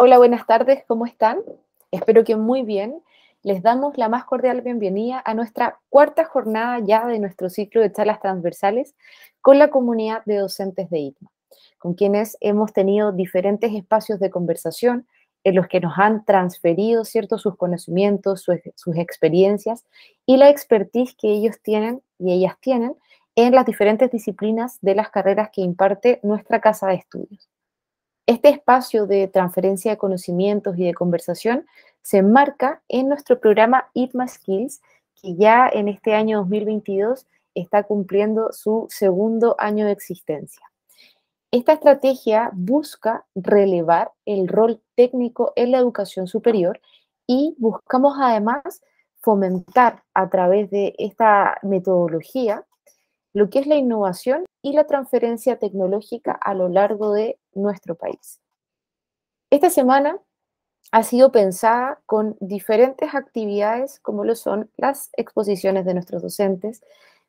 Hola, buenas tardes, ¿cómo están? Espero que muy bien. Les damos la más cordial bienvenida a nuestra cuarta jornada ya de nuestro ciclo de charlas transversales con la comunidad de docentes de ITMA, con quienes hemos tenido diferentes espacios de conversación en los que nos han transferido, ¿cierto?, sus conocimientos, sus experiencias y la expertise que ellos tienen y ellas tienen en las diferentes disciplinas de las carreras que imparte nuestra casa de estudios. Este espacio de transferencia de conocimientos y de conversación se enmarca en nuestro programa ITMA Skills, que ya en este año 2022 está cumpliendo su segundo año de existencia. Esta estrategia busca relevar el rol técnico en la educación superior y buscamos además fomentar a través de esta metodología lo que es la innovación y la transferencia tecnológica a lo largo de nuestro país. Esta semana ha sido pensada con diferentes actividades como lo son las exposiciones de nuestros docentes,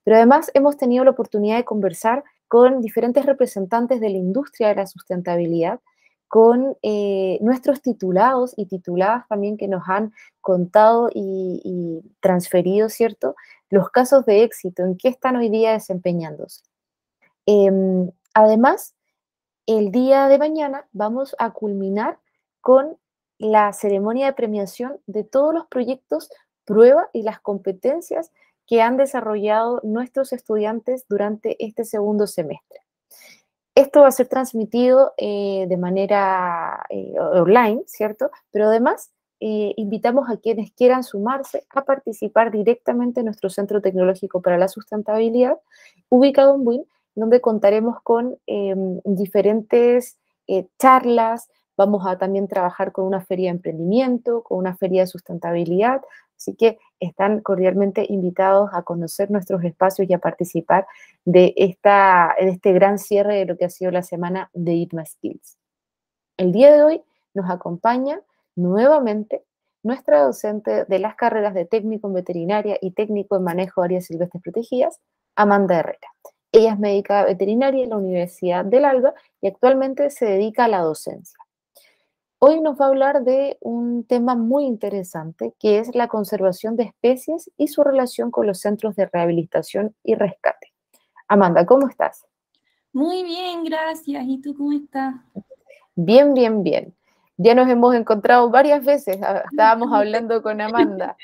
pero además hemos tenido la oportunidad de conversar con diferentes representantes de la industria de la sustentabilidad, con nuestros titulados y tituladas también que nos han contado y transferido, ¿cierto?, los casos de éxito, en qué están hoy día desempeñándose. Además, el día de mañana vamos a culminar con la ceremonia de premiación de todos los proyectos, prueba y las competencias que han desarrollado nuestros estudiantes durante este segundo semestre. Esto va a ser transmitido de manera online, ¿cierto? Pero además invitamos a quienes quieran sumarse a participar directamente en nuestro Centro Tecnológico para la Sustentabilidad, ubicado en Buin, donde contaremos con diferentes charlas. Vamos a también trabajar con una feria de emprendimiento, con una feria de sustentabilidad, así que están cordialmente invitados a conocer nuestros espacios y a participar de este gran cierre de lo que ha sido la semana de ITMA Skills. El día de hoy nos acompaña nuevamente nuestra docente de las carreras de técnico en veterinaria y técnico en manejo de áreas silvestres protegidas, Amanda Herrera. Ella es médica veterinaria en la Universidad del Alba y actualmente se dedica a la docencia. Hoy nos va a hablar de un tema muy interesante, que es la conservación de especies y su relación con los centros de rehabilitación y rescate. Amanda, ¿cómo estás? Muy bien, gracias. ¿Y tú cómo estás? Bien, bien, bien. Ya nos hemos encontrado varias veces, estábamos hablando con Amanda.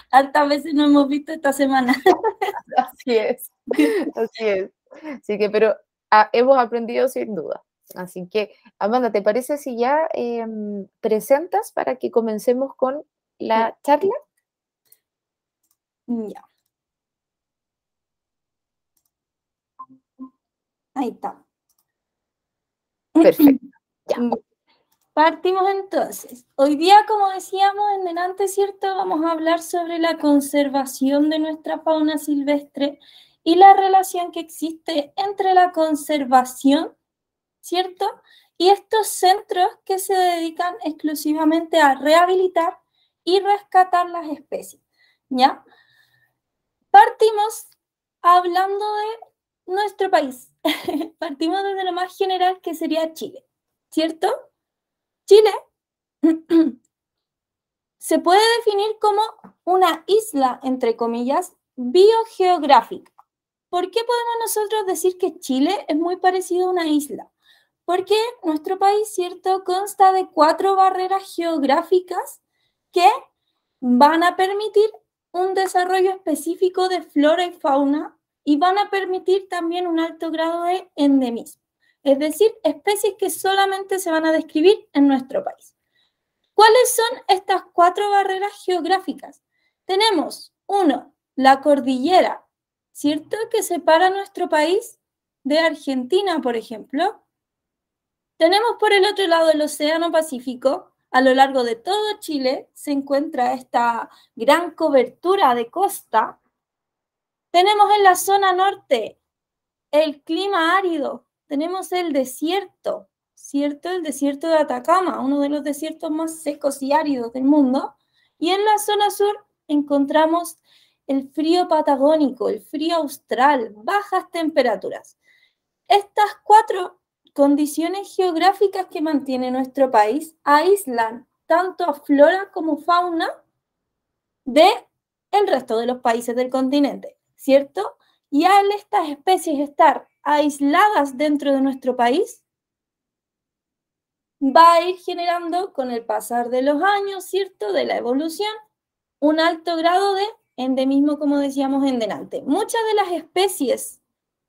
Hartas veces nos hemos visto esta semana. Así es, así es. Así que, pero hemos aprendido sin duda. Así que, Amanda, ¿te parece si ya presentas para que comencemos con la charla? Ya. Ahí está. Perfecto, ya. Partimos entonces. Hoy día, como decíamos en delante, ¿cierto? Vamos a hablar sobre la conservación de nuestra fauna silvestre y la relación que existe entre la conservación, ¿cierto? Y estos centros que se dedican exclusivamente a rehabilitar y rescatar las especies, ¿ya? Partimos hablando de nuestro país. Partimos desde lo más general que sería Chile, ¿cierto? Chile se puede definir como una isla, entre comillas, biogeográfica. ¿Por qué podemos nosotros decir que Chile es muy parecido a una isla? Porque nuestro país, ¿cierto?, consta de 4 barreras geográficas que van a permitir un desarrollo específico de flora y fauna y van a permitir también un alto grado de endemismo, es decir, especies que solamente se van a describir en nuestro país. ¿Cuáles son estas 4 barreras geográficas? Tenemos, 1, la cordillera, ¿cierto?, que separa nuestro país de Argentina, por ejemplo. Tenemos por el otro lado el Océano Pacífico. A lo largo de todo Chile se encuentra esta gran cobertura de costa. Tenemos en la zona norte el clima árido. Tenemos el desierto, ¿cierto? El desierto de Atacama, uno de los desiertos más secos y áridos del mundo. Y en la zona sur encontramos el frío patagónico, el frío austral, bajas temperaturas. Estas 4 condiciones geográficas que mantiene nuestro país aíslan tanto a flora como fauna del resto de los países del continente, ¿cierto? Y al estas especies estar aisladas dentro de nuestro país, va a ir generando con el pasar de los años, ¿cierto? De la evolución, un alto grado de endemismo, como decíamos en delante. Muchas de las especies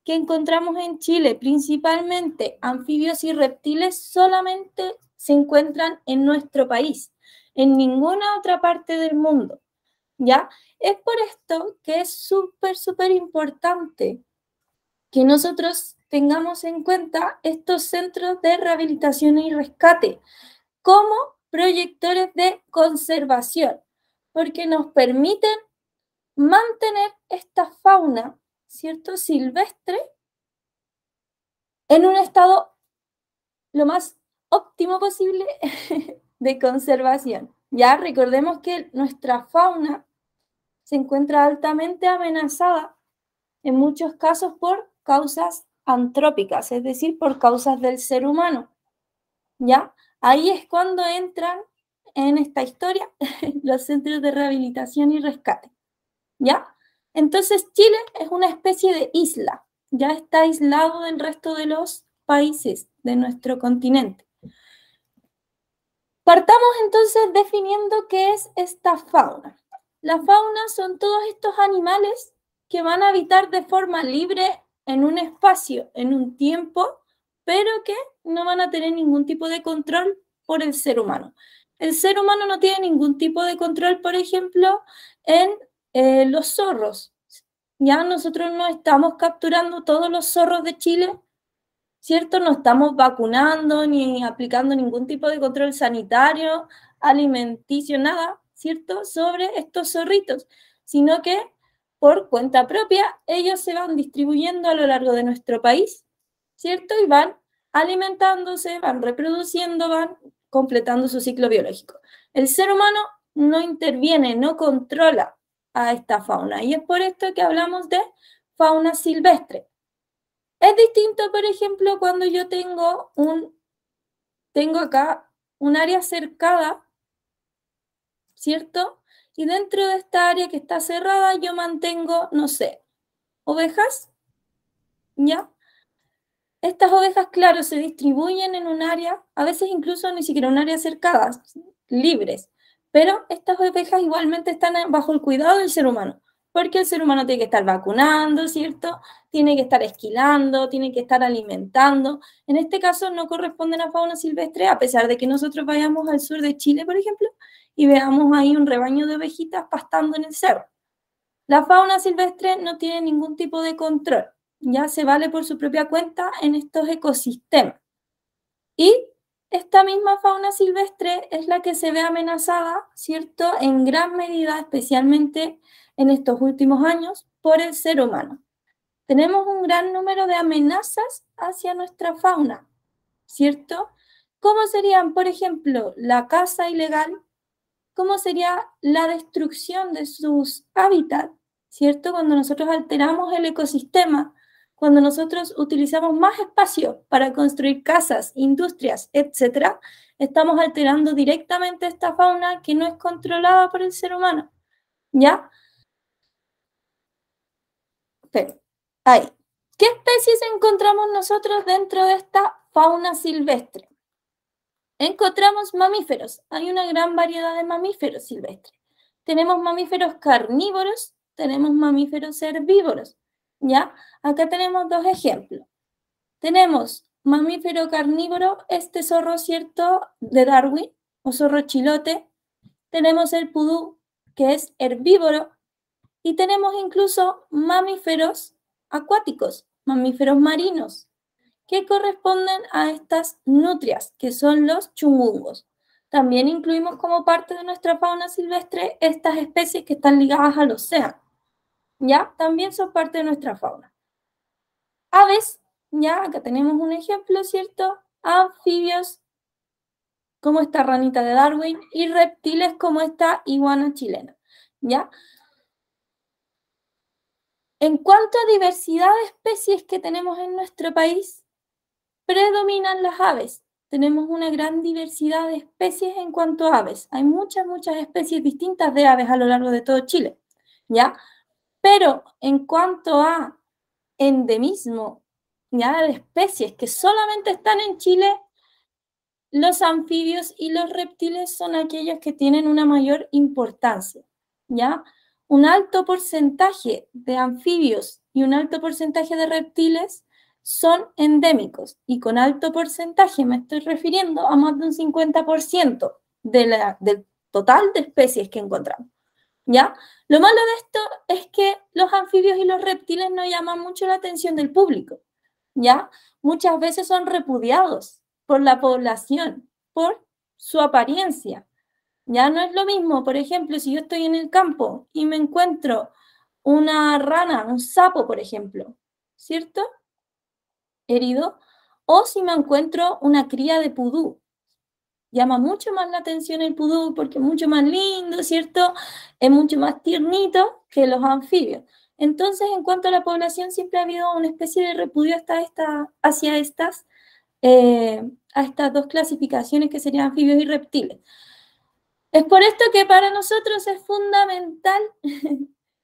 que encontramos en Chile, principalmente anfibios y reptiles, solamente se encuentran en nuestro país, en ninguna otra parte del mundo, ¿ya? Es por esto que es súper importante que nosotros tengamos en cuenta estos centros de rehabilitación y rescate como proyectores de conservación, porque nos permiten mantener esta fauna, ¿cierto?, silvestre en un estado lo más óptimo posible de conservación. Ya recordemos que nuestra fauna se encuentra altamente amenazada en muchos casos por causas antrópicas, es decir, por causas del ser humano. ¿Ya? Ahí es cuando entran en esta historia los centros de rehabilitación y rescate. ¿Ya? Entonces Chile es una especie de isla, ya está aislado del resto de los países de nuestro continente. Partamos entonces definiendo qué es esta fauna. La fauna son todos estos animales que van a habitar de forma libre en un espacio, en un tiempo, pero que no van a tener ningún tipo de control por el ser humano. El ser humano no tiene ningún tipo de control, por ejemplo, en los zorros. Ya nosotros no estamos capturando todos los zorros de Chile, ¿cierto? No estamos vacunando ni aplicando ningún tipo de control sanitario, alimenticio, nada, ¿cierto? Sobre estos zorritos, sino que por cuenta propia ellos se van distribuyendo a lo largo de nuestro país, ¿cierto? Y van alimentándose, van reproduciendo, van completando su ciclo biológico. El ser humano no interviene, no controla a esta fauna, y es por esto que hablamos de fauna silvestre. Es distinto, por ejemplo, cuando yo tengo acá un área cercada, ¿cierto? Y dentro de esta área que está cerrada yo mantengo, no sé, ovejas, ¿ya? Estas ovejas, claro, se distribuyen en un área, a veces incluso ni siquiera un área cercada, libres, pero estas ovejas igualmente están bajo el cuidado del ser humano, porque el ser humano tiene que estar vacunando, ¿cierto? Tiene que estar esquilando, tiene que estar alimentando. En este caso no corresponden a fauna silvestre, a pesar de que nosotros vayamos al sur de Chile, por ejemplo, y veamos ahí un rebaño de ovejitas pastando en el cerro. La fauna silvestre no tiene ningún tipo de control, ya se vale por su propia cuenta en estos ecosistemas. Y esta misma fauna silvestre es la que se ve amenazada, ¿cierto?, en gran medida, especialmente en estos últimos años, por el ser humano. Tenemos un gran número de amenazas hacia nuestra fauna, ¿cierto? ¿Cómo serían, por ejemplo, la caza ilegal? ¿Cómo sería la destrucción de sus hábitats? ¿Cierto? Cuando nosotros alteramos el ecosistema, cuando nosotros utilizamos más espacio para construir casas, industrias, etc., estamos alterando directamente esta fauna que no es controlada por el ser humano. ¿Ya? Pero, ahí. ¿Qué especies encontramos nosotros dentro de esta fauna silvestre? Encontramos mamíferos. Hay una gran variedad de mamíferos silvestres. Tenemos mamíferos carnívoros, tenemos mamíferos herbívoros. ¿Ya? Acá tenemos dos ejemplos. Tenemos mamífero carnívoro, este zorro, ¿cierto?, de Darwin, o zorro chilote. Tenemos el pudú, que es herbívoro. Y tenemos incluso mamíferos acuáticos, mamíferos marinos, que corresponden a estas nutrias, que son los chungungos. También incluimos como parte de nuestra fauna silvestre estas especies que están ligadas al océano. ¿Ya? También son parte de nuestra fauna. Aves, ya, acá tenemos un ejemplo, ¿cierto? Anfibios, como esta ranita de Darwin, y reptiles como esta iguana chilena, ¿ya? En cuanto a diversidad de especies que tenemos en nuestro país, predominan las aves. Tenemos una gran diversidad de especies en cuanto a aves. Hay muchas especies distintas de aves a lo largo de todo Chile, ¿ya? Pero en cuanto a endemismo, ¿ya? De especies que solamente están en Chile, los anfibios y los reptiles son aquellos que tienen una mayor importancia, ¿ya? Un alto porcentaje de anfibios y un alto porcentaje de reptiles son endémicos, y con alto porcentaje me estoy refiriendo a más de un 50% del total de especies que encontramos, ¿ya? Lo malo de esto es que los anfibios y los reptiles no llaman mucho la atención del público, ¿ya? Muchas veces son repudiados por la población, por su apariencia. Ya no es lo mismo, por ejemplo, si yo estoy en el campo y me encuentro una rana, un sapo, por ejemplo, ¿cierto? Herido, o si me encuentro una cría de pudú. Llama mucho más la atención el pudú porque es mucho más lindo, ¿cierto? Es mucho más tiernito que los anfibios. Entonces, en cuanto a la población, siempre ha habido una especie de repudio hacia a estas dos clasificaciones que serían anfibios y reptiles. Es por esto que para nosotros es fundamental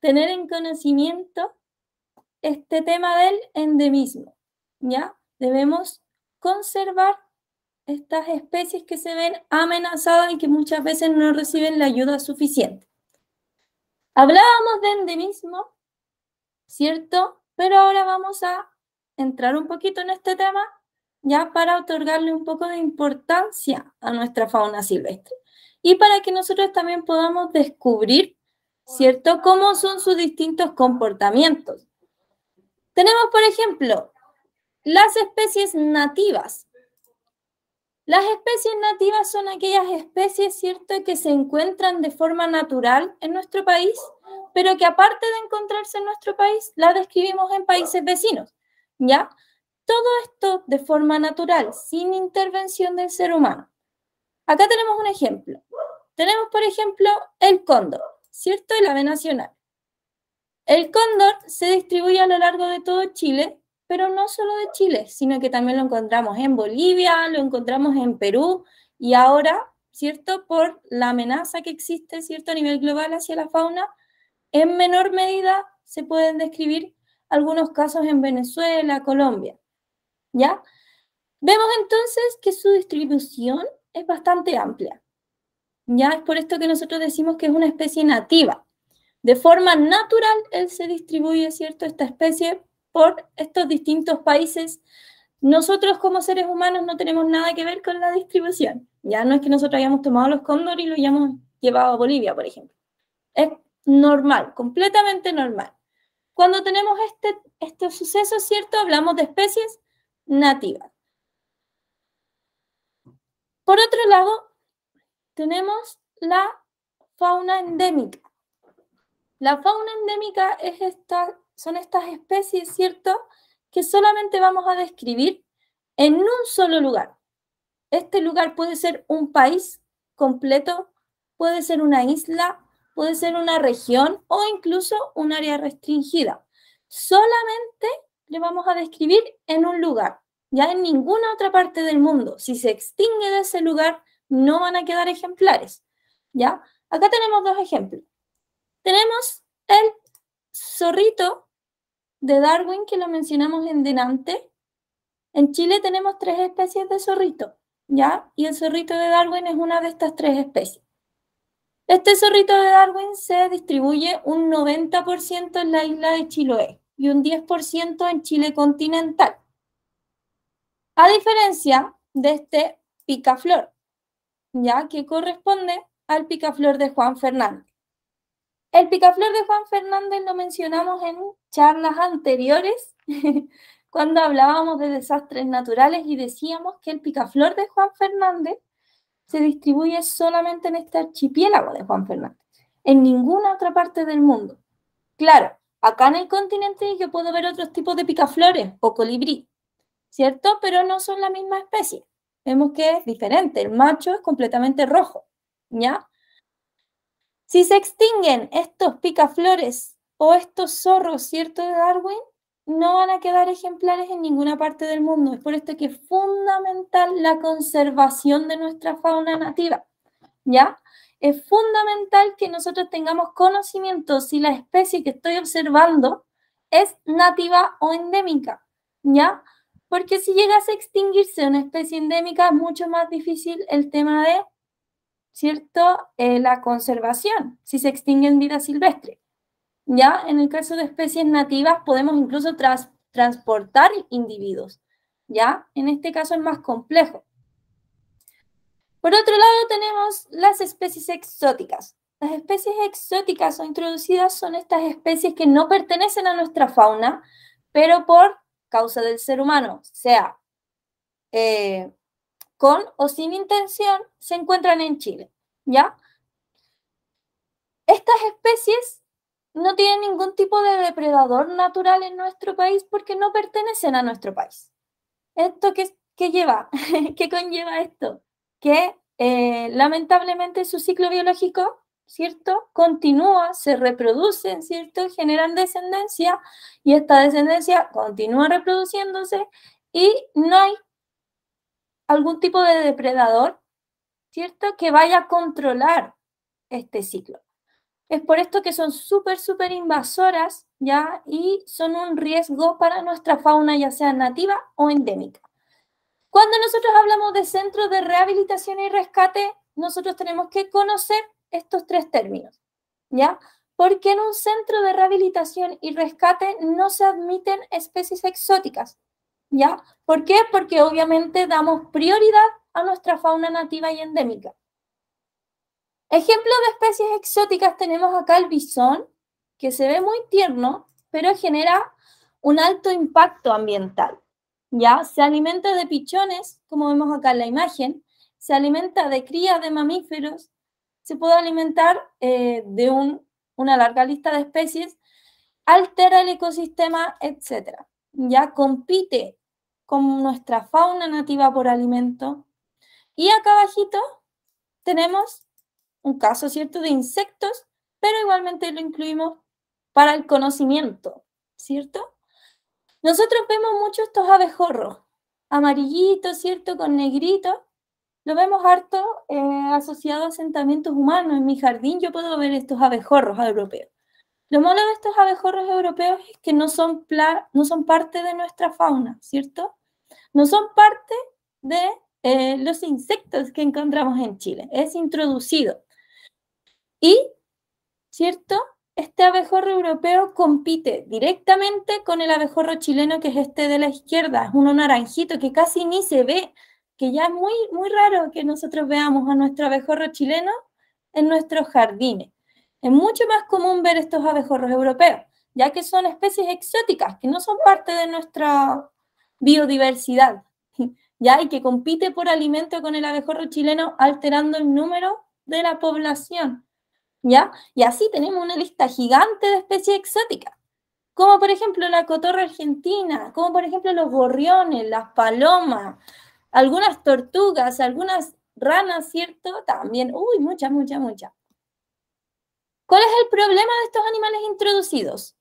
tener en conocimiento este tema del endemismo, ¿ya? Debemos conservar estas especies que se ven amenazadas y que muchas veces no reciben la ayuda suficiente. Hablábamos de endemismo, ¿cierto? Pero ahora vamos a entrar un poquito en este tema ya para otorgarle un poco de importancia a nuestra fauna silvestre y para que nosotros también podamos descubrir, ¿cierto?, cómo son sus distintos comportamientos. Tenemos, por ejemplo, las especies nativas. Las especies nativas son aquellas especies, ¿cierto?, que se encuentran de forma natural en nuestro país, pero que aparte de encontrarse en nuestro país, las describimos en países vecinos, ¿ya? Todo esto de forma natural, sin intervención del ser humano. Acá tenemos un ejemplo. Tenemos, por ejemplo, el cóndor, ¿cierto? El ave nacional. El cóndor se distribuye a lo largo de todo Chile, pero no solo de Chile, sino que también lo encontramos en Bolivia, lo encontramos en Perú, y ahora, ¿cierto? Por la amenaza que existe, ¿cierto?, a nivel global hacia la fauna, en menor medida se pueden describir algunos casos en Venezuela, Colombia, ¿ya? Vemos entonces que su distribución es bastante amplia. Ya es por esto que nosotros decimos que es una especie nativa. De forma natural, él se distribuye, ¿cierto?, esta especie por estos distintos países. Nosotros como seres humanos no tenemos nada que ver con la distribución. Ya no es que nosotros hayamos tomado los cóndores y los hayamos llevado a Bolivia, por ejemplo. Es normal, completamente normal. Cuando tenemos estos sucesos, ¿cierto?, hablamos de especies nativas. Por otro lado, tenemos la fauna endémica. La fauna endémica son estas especies, ¿cierto?, que solamente vamos a describir en un solo lugar. Este lugar puede ser un país completo, puede ser una isla, puede ser una región o incluso un área restringida. Solamente le vamos a describir en un lugar, ya en ninguna otra parte del mundo. Si se extingue de ese lugar, no van a quedar ejemplares, ¿ya? Acá tenemos dos ejemplos. Tenemos el zorrito de Darwin, que lo mencionamos en delante. En Chile tenemos 3 especies de zorrito, ¿ya? Y el zorrito de Darwin es una de estas 3 especies. Este zorrito de Darwin se distribuye un 90% en la isla de Chiloé y un 10% en Chile continental. A diferencia de este picaflor, ya que corresponde al picaflor de Juan Fernández. El picaflor de Juan Fernández lo mencionamos en charlas anteriores, cuando hablábamos de desastres naturales y decíamos que el picaflor de Juan Fernández se distribuye solamente en este archipiélago de Juan Fernández, en ninguna otra parte del mundo. Claro, acá en el continente yo puedo ver otros tipos de picaflores o colibrí, ¿cierto? Pero no son la misma especie. Vemos que es diferente, el macho es completamente rojo, ¿ya? Si se extinguen estos picaflores o estos zorros, ¿cierto?, de Darwin, no van a quedar ejemplares en ninguna parte del mundo. Es por esto que es fundamental la conservación de nuestra fauna nativa, ¿ya? Es fundamental que nosotros tengamos conocimiento si la especie que estoy observando es nativa o endémica, ¿ya? Porque si llegase a extinguirse una especie endémica es mucho más difícil el tema de, ¿cierto?, la conservación, si se extingue en vida silvestre. Ya en el caso de especies nativas podemos incluso transportar individuos. Ya en este caso es más complejo. Por otro lado tenemos las especies exóticas. Las especies exóticas o introducidas son estas especies que no pertenecen a nuestra fauna, pero por causa del ser humano, sea con o sin intención, se encuentran en Chile. ¿Ya? Estas especies no tienen ningún tipo de depredador natural en nuestro país porque no pertenecen a nuestro país. ¿Esto qué lleva? ¿Qué conlleva esto? Que lamentablemente su ciclo biológico, ¿cierto?, continúa, se reproducen, ¿cierto?, generan descendencia y esta descendencia continúa reproduciéndose y no hay algún tipo de depredador, ¿cierto?, que vaya a controlar este ciclo. Es por esto que son súper invasoras, ¿ya? Y son un riesgo para nuestra fauna, ya sea nativa o endémica. Cuando nosotros hablamos de centros de rehabilitación y rescate, nosotros tenemos que conocer estos tres términos, ¿ya? Porque en un centro de rehabilitación y rescate no se admiten especies exóticas, ¿ya? ¿Por qué? Porque obviamente damos prioridad a nuestra fauna nativa y endémica. Ejemplos de especies exóticas tenemos acá el bisón, que se ve muy tierno, pero genera un alto impacto ambiental. ¿Ya? Se alimenta de pichones, como vemos acá en la imagen, se alimenta de crías de mamíferos, se puede alimentar de una larga lista de especies, altera el ecosistema, etc. Ya compite con nuestra fauna nativa por alimento. Y acá abajito tenemos un caso, ¿cierto?, de insectos, pero igualmente lo incluimos para el conocimiento, ¿cierto? Nosotros vemos mucho estos abejorros, amarillitos, ¿cierto?, con negritos. Lo vemos harto asociado a asentamientos humanos. En mi jardín yo puedo ver estos abejorros europeos. Lo malo de estos abejorros europeos es que no son parte de nuestra fauna, ¿cierto? No son parte de los insectos que encontramos en Chile. Es introducido. Y, ¿cierto?, este abejorro europeo compite directamente con el abejorro chileno, que es este de la izquierda, es uno naranjito que casi ni se ve, que ya es muy raro que nosotros veamos a nuestro abejorro chileno en nuestros jardines. Es mucho más común ver estos abejorros europeos, ya que son especies exóticas, que no son parte de nuestra biodiversidad, ¿ya? Y que compite por alimento con el abejorro chileno, alterando el número de la población. ¿Ya? Y así tenemos una lista gigante de especies exóticas, como por ejemplo la cotorra argentina, como por ejemplo los gorriones, las palomas, algunas tortugas, algunas ranas, ¿cierto? También, muchas. ¿Cuál es el problema de estos animales introducidos?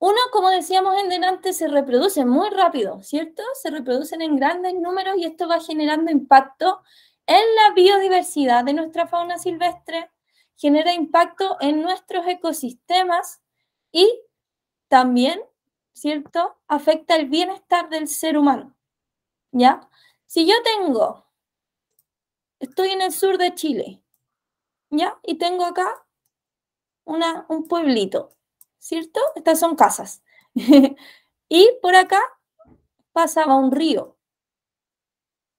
Uno, como decíamos en delante, se reproducen muy rápido, ¿cierto? Se reproducen en grandes números y esto va generando impacto en la biodiversidad de nuestra fauna silvestre, genera impacto en nuestros ecosistemas y también, ¿cierto?, afecta el bienestar del ser humano, ¿ya? Si yo estoy en el sur de Chile, ¿ya? Y tengo acá un pueblito, ¿cierto? Estas son casas. Y por acá pasaba un río,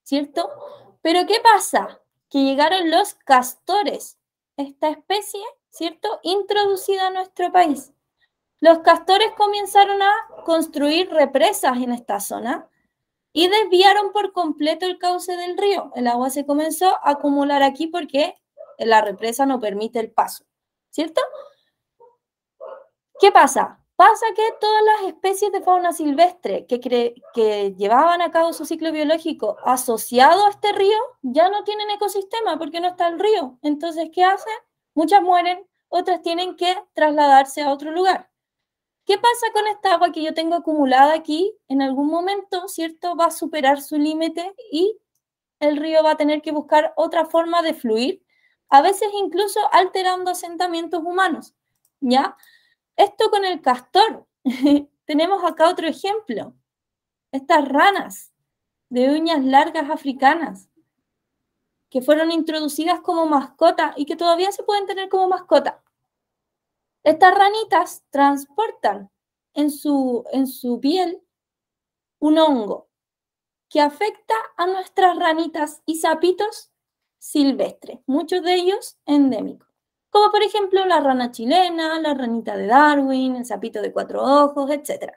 ¿cierto? Pero ¿qué pasa? Que llegaron los castores, esta especie, ¿cierto?, introducida a nuestro país. Los castores comenzaron a construir represas en esta zona y desviaron por completo el cauce del río. El agua se comenzó a acumular aquí porque la represa no permite el paso, ¿cierto? ¿Qué pasa? Pasa que todas las especies de fauna silvestre que llevaban a cabo su ciclo biológico asociado a este río ya no tienen ecosistema porque no está el río. Entonces, ¿qué hacen? Muchas mueren, otras tienen que trasladarse a otro lugar. ¿Qué pasa con esta agua que yo tengo acumulada aquí? En algún momento, ¿cierto? Va a superar su límite y el río va a tener que buscar otra forma de fluir, a veces incluso alterando asentamientos humanos, ¿ya? Esto con el castor. Tenemos acá otro ejemplo. Estas ranas de uñas largas africanas que fueron introducidas como mascota y que todavía se pueden tener como mascota. Estas ranitas transportan en su piel un hongo que afecta a nuestras ranitas y sapitos silvestres, muchos de ellos endémicos, como por ejemplo la rana chilena, la ranita de Darwin, el sapito de 4 ojos, etc.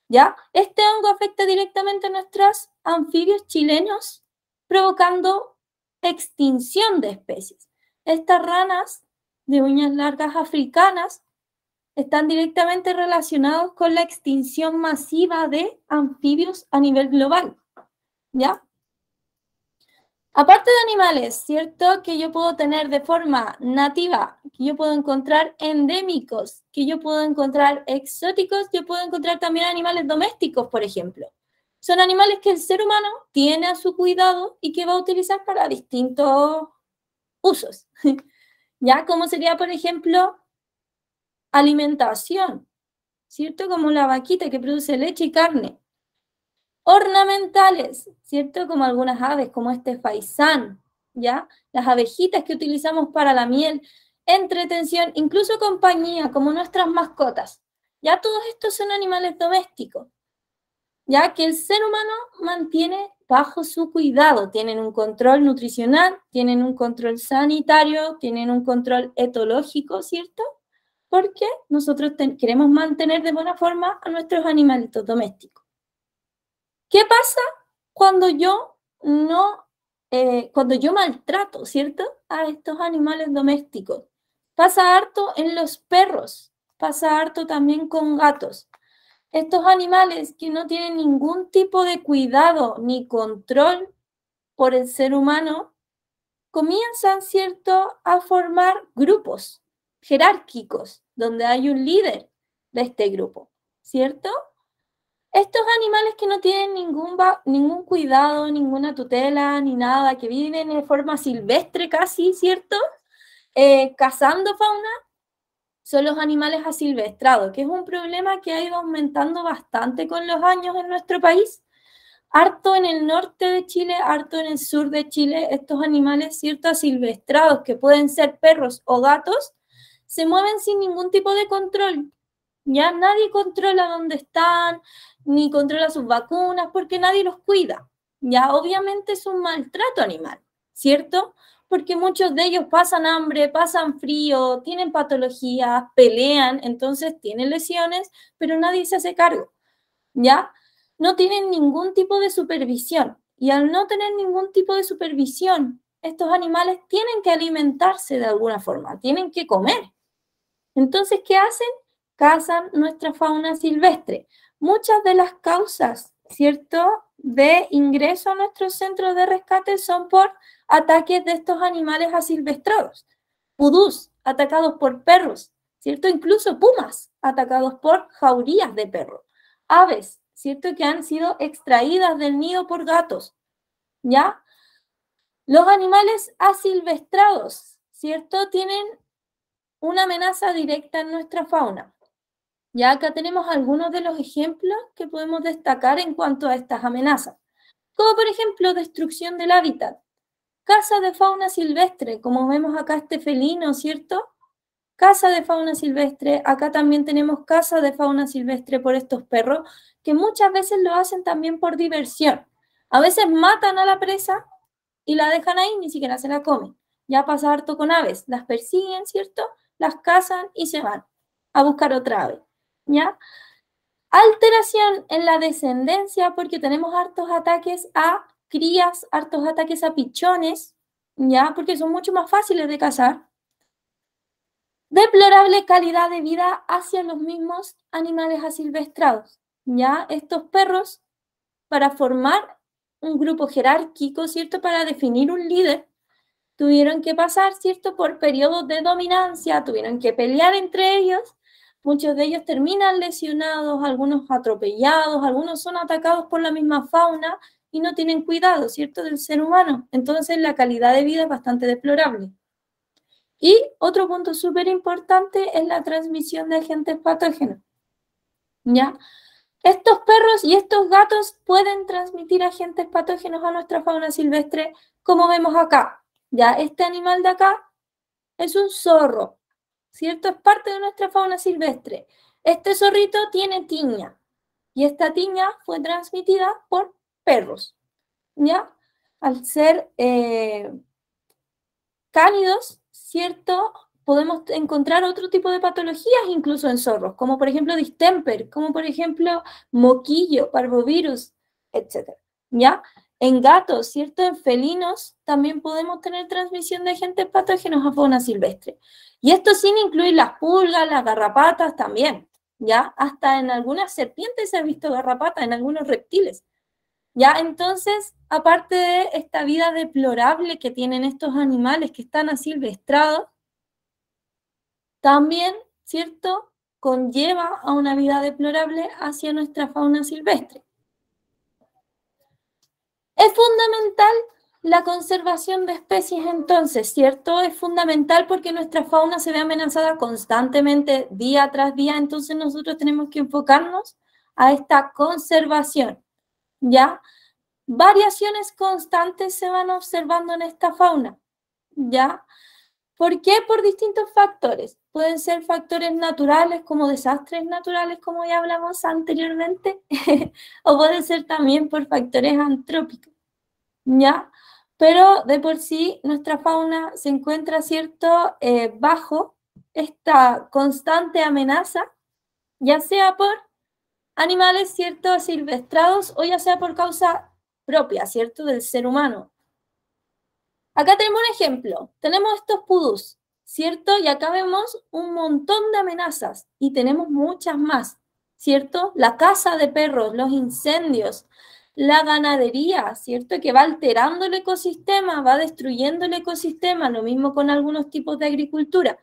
¿Ya? Este hongo afecta directamente a nuestros anfibios chilenos, provocando extinción de especies. Estas ranas de uñas largas africanas están directamente relacionados con la extinción masiva de anfibios a nivel global, ¿ya? Aparte de animales, ¿cierto? Que yo puedo tener de forma nativa, que yo puedo encontrar endémicos, que yo puedo encontrar exóticos, yo puedo encontrar también animales domésticos, por ejemplo. Son animales que el ser humano tiene a su cuidado y que va a utilizar para distintos usos, ¿ya? Como sería, por ejemplo, alimentación, ¿cierto? Como la vaquita que produce leche y carne. Ornamentales, ¿cierto? Como algunas aves, como este faisán, ¿ya? Las abejitas que utilizamos para la miel, entretención, incluso compañía, como nuestras mascotas. Ya todos estos son animales domésticos, ya que el ser humano mantiene bajo su cuidado. Tienen un control nutricional, tienen un control sanitario, tienen un control etológico, ¿cierto? Porque nosotros queremos mantener de buena forma a nuestros animalitos domésticos. ¿Qué pasa cuando yo no, cuando yo maltrato, ¿cierto? A estos animales domésticos? Pasa harto en los perros, pasa harto también con gatos. Estos animales que no tienen ningún tipo de cuidado ni control por el ser humano, comienzan, ¿cierto?, a formar grupos jerárquicos, donde hay un líder de este grupo, ¿cierto? Estos animales que no tienen ningún cuidado, ninguna tutela, ni nada, que viven de forma silvestre casi, ¿cierto? Cazando fauna, son los animales asilvestrados, que es un problema que ha ido aumentando bastante con los años en nuestro país. Harto en el norte de Chile, harto en el sur de Chile, estos animales, ¿cierto?, asilvestrados, que pueden ser perros o gatos, se mueven sin ningún tipo de control. Ya nadie controla dónde están, ni controla sus vacunas, porque nadie los cuida. Ya obviamente es un maltrato animal, ¿cierto? Porque muchos de ellos pasan hambre, pasan frío, tienen patologías, pelean, entonces tienen lesiones, pero nadie se hace cargo, ¿ya? No tienen ningún tipo de supervisión. Y al no tener ningún tipo de supervisión, estos animales tienen que alimentarse de alguna forma, tienen que comer. Entonces, ¿qué hacen? Cazan nuestra fauna silvestre. Muchas de las causas, ¿cierto?, de ingreso a nuestros centros de rescate son por ataques de estos animales asilvestrados. Pudús atacados por perros, ¿cierto? Incluso pumas atacados por jaurías de perros. Aves, ¿cierto?, que han sido extraídas del nido por gatos, ¿ya? Los animales asilvestrados, ¿cierto?, tienen una amenaza directa en nuestra fauna. Ya acá tenemos algunos de los ejemplos que podemos destacar en cuanto a estas amenazas, como por ejemplo destrucción del hábitat, caza de fauna silvestre, como vemos acá este felino, ¿cierto? Caza de fauna silvestre, acá también tenemos caza de fauna silvestre por estos perros, que muchas veces lo hacen también por diversión. A veces matan a la presa y la dejan ahí, ni siquiera se la comen. Ya pasa harto con aves, las persiguen, ¿cierto?, las cazan y se van a buscar otra ave, ¿ya? Alteración en la descendencia, porque tenemos hartos ataques a crías, hartos ataques a pichones, ¿ya? Porque son mucho más fáciles de cazar. Deplorable calidad de vida hacia los mismos animales asilvestrados, ¿ya? Estos perros, para formar un grupo jerárquico, ¿cierto?, para definir un líder, tuvieron que pasar, ¿cierto?, por periodos de dominancia, tuvieron que pelear entre ellos muchos de ellos terminan lesionados, algunos atropellados, algunos son atacados por la misma fauna y no tienen cuidado, ¿cierto?, del ser humano. Entonces la calidad de vida es bastante deplorable. Y otro punto súper importante es la transmisión de agentes patógenos, ¿ya? Estos perros y estos gatos pueden transmitir agentes patógenos a nuestra fauna silvestre, como vemos acá. Ya, este animal de acá es un zorro, ¿cierto? Es parte de nuestra fauna silvestre. Este zorrito tiene tiña y esta tiña fue transmitida por perros, ¿ya? Al ser cánidos, ¿cierto? Podemos encontrar otro tipo de patologías incluso en zorros, como por ejemplo distemper, como por ejemplo moquillo, parvovirus, etc. ¿Ya? En gatos, ¿cierto? En felinos también podemos tener transmisión de agentes patógenos a fauna silvestre. Y esto sin incluir las pulgas, las garrapatas también, ¿ya? Hasta en algunas serpientes se ha visto garrapatas, en algunos reptiles. ¿Ya? Entonces, aparte de esta vida deplorable que tienen estos animales que están asilvestrados, también, ¿cierto?, conlleva a una vida deplorable hacia nuestra fauna silvestre. Es fundamental la conservación de especies entonces, ¿cierto? Es fundamental porque nuestra fauna se ve amenazada constantemente día tras día, entonces nosotros tenemos que enfocarnos a esta conservación, ¿ya? Variaciones constantes se van observando en esta fauna, ¿ya? ¿Por qué? Por distintos factores. Pueden ser factores naturales como desastres naturales, como ya hablamos anteriormente, o puede ser también por factores antrópicos, ¿ya? Pero de por sí nuestra fauna se encuentra, ¿cierto?, bajo esta constante amenaza, ya sea por animales, ¿cierto?, silvestrados o ya sea por causa propia, ¿cierto?, del ser humano. Acá tenemos un ejemplo. Tenemos estos pudús, ¿cierto? Y acá vemos un montón de amenazas y tenemos muchas más, ¿cierto? La caza de perros, los incendios, la ganadería, ¿cierto? Que va alterando el ecosistema, va destruyendo el ecosistema, lo mismo con algunos tipos de agricultura,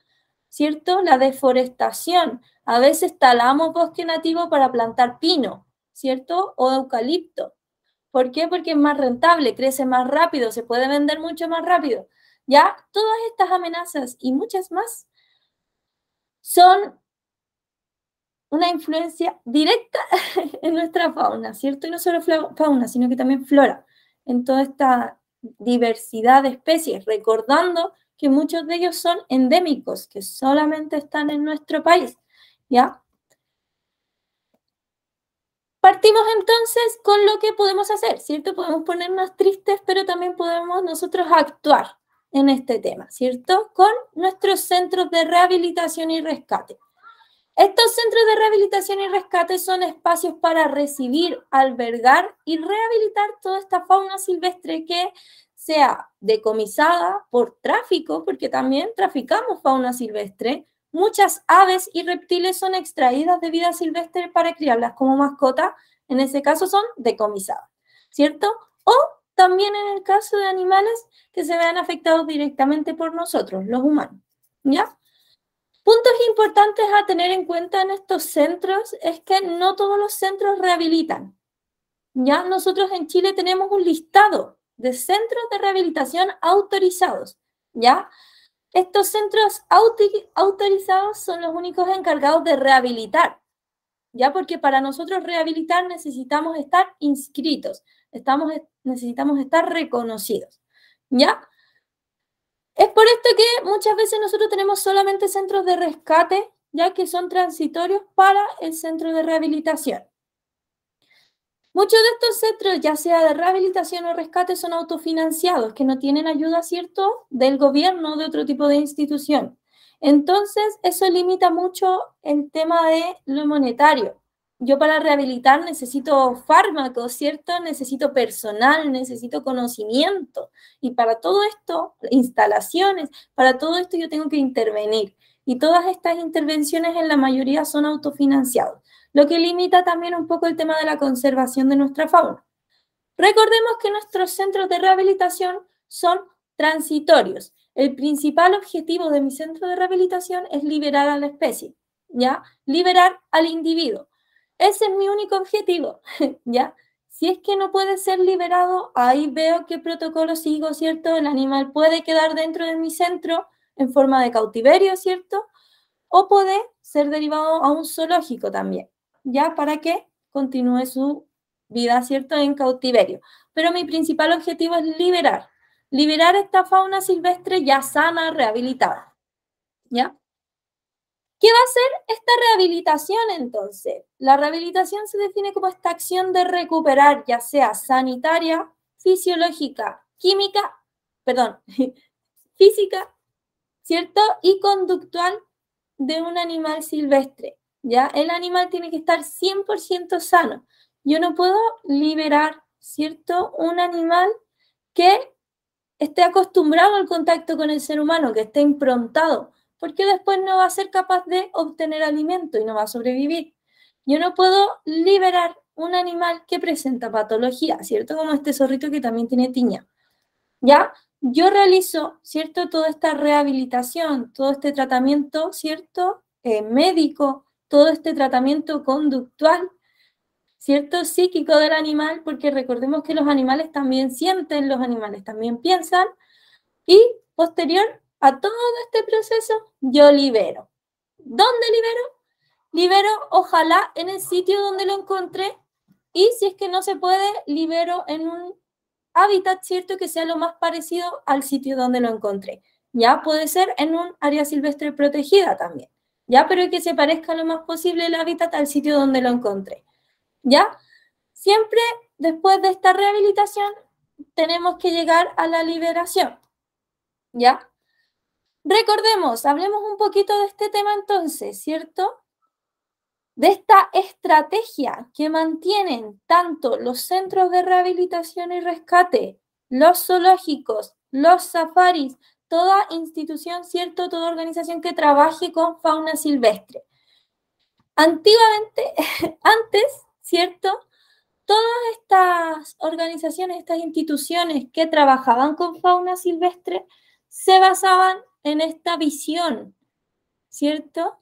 ¿cierto? La deforestación. A veces talamos bosque nativo para plantar pino, ¿cierto? O eucalipto. ¿Por qué? Porque es más rentable, crece más rápido, se puede vender mucho más rápido. Ya, todas estas amenazas y muchas más son una influencia directa en nuestra fauna, ¿cierto? Y no solo fauna, sino que también flora, en toda esta diversidad de especies, recordando que muchos de ellos son endémicos, que solamente están en nuestro país, ¿ya? Partimos entonces con lo que podemos hacer, ¿cierto? Podemos ponernos tristes, pero también podemos nosotros actuar en este tema, ¿cierto? Con nuestros centros de rehabilitación y rescate. Estos centros de rehabilitación y rescate son espacios para recibir, albergar y rehabilitar toda esta fauna silvestre que sea decomisada por tráfico, porque también traficamos fauna silvestre. Muchas aves y reptiles son extraídas de vida silvestre para criarlas como mascota, en ese caso son decomisadas, ¿cierto? O también en el caso de animales que se vean afectados directamente por nosotros, los humanos, ¿ya? Puntos importantes a tener en cuenta en estos centros es que no todos los centros rehabilitan. Ya nosotros en Chile tenemos un listado de centros de rehabilitación autorizados, ¿ya? Estos centros autorizados son los únicos encargados de rehabilitar, ¿ya? Porque para nosotros rehabilitar necesitamos estar inscritos, necesitamos estar reconocidos, ¿ya? Es por esto que muchas veces nosotros tenemos solamente centros de rescate, ya que son transitorios para el centro de rehabilitación. Muchos de estos centros, ya sea de rehabilitación o rescate, son autofinanciados, que no tienen ayuda, ¿cierto?, del gobierno o de otro tipo de institución. Entonces, eso limita mucho el tema de lo monetario. Yo para rehabilitar necesito fármacos, ¿cierto? Necesito personal, necesito conocimiento. Y para todo esto, instalaciones, para todo esto yo tengo que intervenir. Y todas estas intervenciones en la mayoría son autofinanciadas, lo que limita también un poco el tema de la conservación de nuestra fauna. Recordemos que nuestros centros de rehabilitación son transitorios. El principal objetivo de mi centro de rehabilitación es liberar a la especie, ¿ya? Liberar al individuo. Ese es mi único objetivo, ¿ya? Si es que no puede ser liberado, ahí veo qué protocolo sigo, ¿cierto? El animal puede quedar dentro de mi centro en forma de cautiverio, ¿cierto? O puede ser derivado a un zoológico también, ¿ya? Para que continúe su vida, ¿cierto? En cautiverio. Pero mi principal objetivo es liberar esta fauna silvestre ya sana, rehabilitada, ¿ya? ¿Qué va a hacer esta rehabilitación entonces? La rehabilitación se define como esta acción de recuperar, ya sea sanitaria, fisiológica, química, perdón, física, ¿cierto? Y conductual de un animal silvestre, ¿ya? El animal tiene que estar 100% sano. Yo no puedo liberar, ¿cierto? Un animal que esté acostumbrado al contacto con el ser humano, que esté improntado, porque después no va a ser capaz de obtener alimento y no va a sobrevivir. Yo no puedo liberar un animal que presenta patología, ¿cierto? Como este zorrito que también tiene tiña. ¿Ya? Yo realizo, ¿cierto? Toda esta rehabilitación, todo este tratamiento, ¿cierto? Médico, todo este tratamiento conductual, ¿cierto? Psíquico del animal, porque recordemos que los animales también sienten, los animales también piensan, y posterior a todo este proceso, yo libero. ¿Dónde libero? Libero, ojalá, en el sitio donde lo encontré, y si es que no se puede, libero en un hábitat, ¿cierto? Que sea lo más parecido al sitio donde lo encontré. Ya puede ser en un área silvestre protegida también, ya, pero que se parezca lo más posible el hábitat al sitio donde lo encontré. ¿Ya? Siempre después de esta rehabilitación tenemos que llegar a la liberación, ¿ya? Recordemos, hablemos un poquito de este tema entonces, ¿cierto? De esta estrategia que mantienen tanto los centros de rehabilitación y rescate, los zoológicos, los safaris, toda institución, ¿cierto? Toda organización que trabaje con fauna silvestre. Antiguamente, antes, ¿cierto? Todas estas organizaciones, estas instituciones que trabajaban con fauna silvestre se basaban en esta visión, ¿cierto?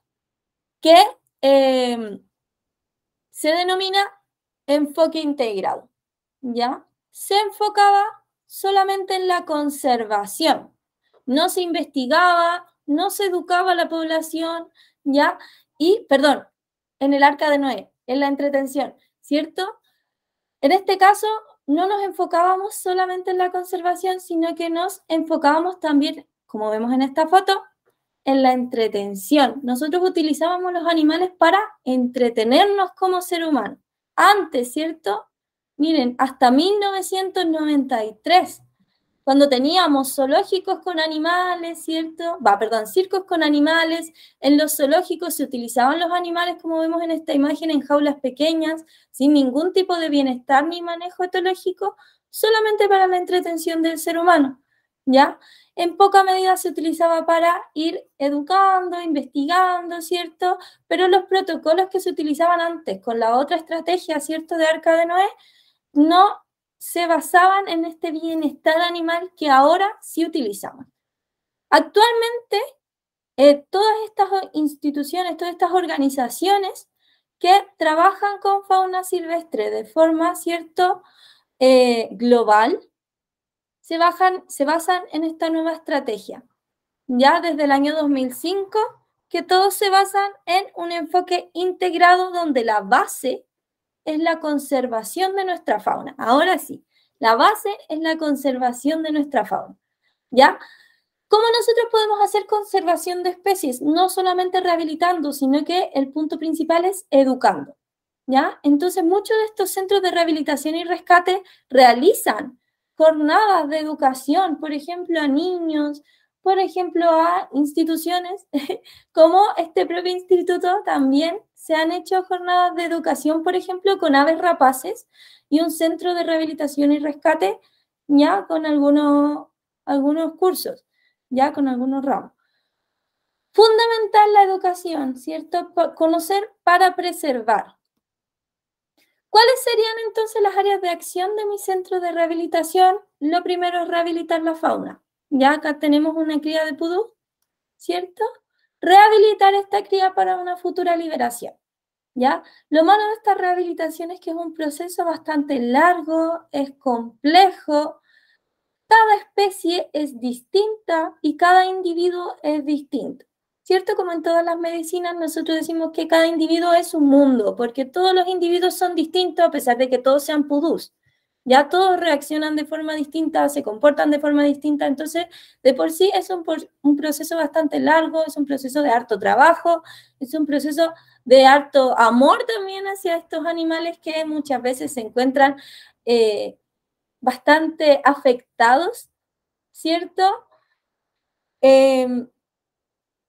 Que se denomina enfoque integrado, ¿ya? Se enfocaba solamente en la conservación, no se investigaba, no se educaba a la población, ¿ya? Y, perdón, en el Arca de Noé, en la entretención, ¿cierto? En este caso, no nos enfocábamos solamente en la conservación, sino que nos enfocábamos también, como vemos en esta foto, en la entretención. Nosotros utilizábamos los animales para entretenernos como ser humano. Antes, ¿cierto? Miren, hasta 1993, cuando teníamos zoológicos con animales, ¿cierto? Circos con animales. En los zoológicos se utilizaban los animales, como vemos en esta imagen, en jaulas pequeñas, sin ningún tipo de bienestar ni manejo etológico, solamente para la entretención del ser humano, ¿ya? En poca medida se utilizaba para ir educando, investigando, ¿cierto? Pero los protocolos que se utilizaban antes con la otra estrategia, ¿cierto?, de Arca de Noé, no se basaban en este bienestar animal que ahora sí utilizamos. Actualmente, todas estas instituciones, todas estas organizaciones que trabajan con fauna silvestre de forma, ¿cierto?, global, se basan en esta nueva estrategia. Ya desde el año 2005, que todos se basan en un enfoque integrado donde la base es la conservación de nuestra fauna. Ahora sí, la base es la conservación de nuestra fauna, ¿ya? ¿Cómo nosotros podemos hacer conservación de especies? No solamente rehabilitando, sino que el punto principal es educando, ¿ya? Entonces, muchos de estos centros de rehabilitación y rescate realizan jornadas de educación, por ejemplo, a niños, por ejemplo, a instituciones, como este propio instituto también se han hecho jornadas de educación, por ejemplo, con aves rapaces y un centro de rehabilitación y rescate, ya con algunos cursos, ya con algunos ramos. Fundamental la educación, ¿cierto? Conocer para preservar. ¿Cuáles serían entonces las áreas de acción de mi centro de rehabilitación? Lo primero es rehabilitar la fauna. Ya acá tenemos una cría de pudú, ¿cierto? rehabilitar esta cría para una futura liberación. ¿Ya? Lo malo de esta rehabilitación es que es un proceso bastante largo, es complejo, cada especie es distinta y cada individuo es distinto. ¿Cierto? Como en todas las medicinas, nosotros decimos que cada individuo es un mundo, porque todos los individuos son distintos a pesar de que todos sean pudús. Ya todos reaccionan de forma distinta, se comportan de forma distinta, entonces de por sí es un proceso bastante largo, es un proceso de harto trabajo, es un proceso de harto amor también hacia estos animales que muchas veces se encuentran bastante afectados, ¿cierto?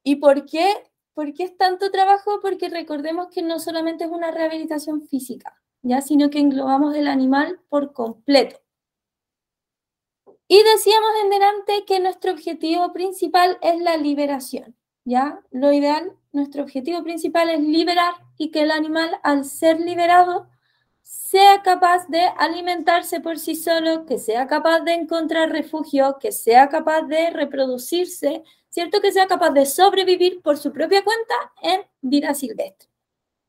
¿Y por qué? ¿Por qué es tanto trabajo? Porque recordemos que no solamente es una rehabilitación física, ¿ya? Sino que englobamos el animal por completo. Y decíamos en delante que nuestro objetivo principal es la liberación, ¿ya? Lo ideal, nuestro objetivo principal es liberar y que el animal, al ser liberado, sea capaz de alimentarse por sí solo, que sea capaz de encontrar refugio, que sea capaz de reproducirse, ¿cierto? Que sea capaz de sobrevivir por su propia cuenta en vida silvestre.